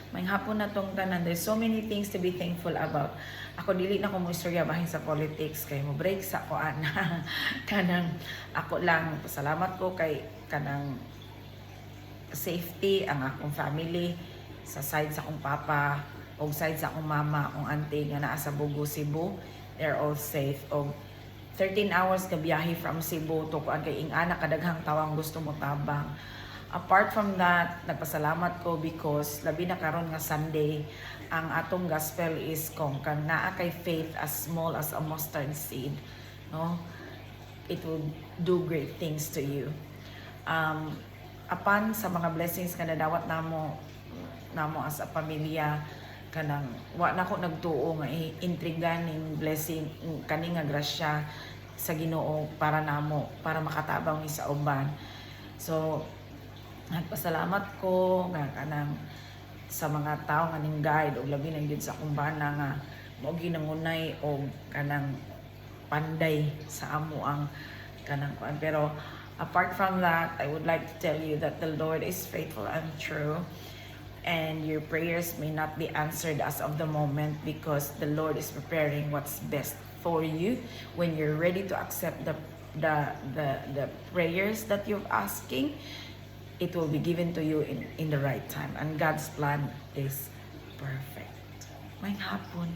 May hapon na tong tanan. There's so many things to be thankful about. Ako dili na ko mo istorya bahin sa politics kay mo break sa ko ana. Kanang ako lang pasalamat ko kay kanang safety ang akong family sa side sa akong papa o side sa akong mama, akong auntie nga naa sa Bugo, Cebu. They're all safe. Og 13 hours ka biyahe from Cebu to kuan kay ing-ana kadaghang tawang gusto mo tabang. Apart from that, nagpasalamat ko because labi na karon nga Sunday, ang atong gospel is kung kang naa kay faith as small as a mustard seed, no? It will do great things to you. Apan sa mga blessings nga nadawat namo as a pamilya, kanang wa na ko nagtuo nga intriga ning blessing kani nga grasya sa Ginoo para namo para makatabang ni sa uban. So nagpasalamat ko nga kanang sa mga tao nga ning guide o labi na gyud sa akong bana nga mao ginangunay og kanang panday sa amo ang kanang kuan. Pero apart from that, I would like to tell you that the Lord is faithful and true, and your prayers may not be answered as of the moment because the Lord is preparing what's best for you when you're ready to accept the prayers that you're asking. It will be given to you in the right time, and God's plan is perfect. May hapon.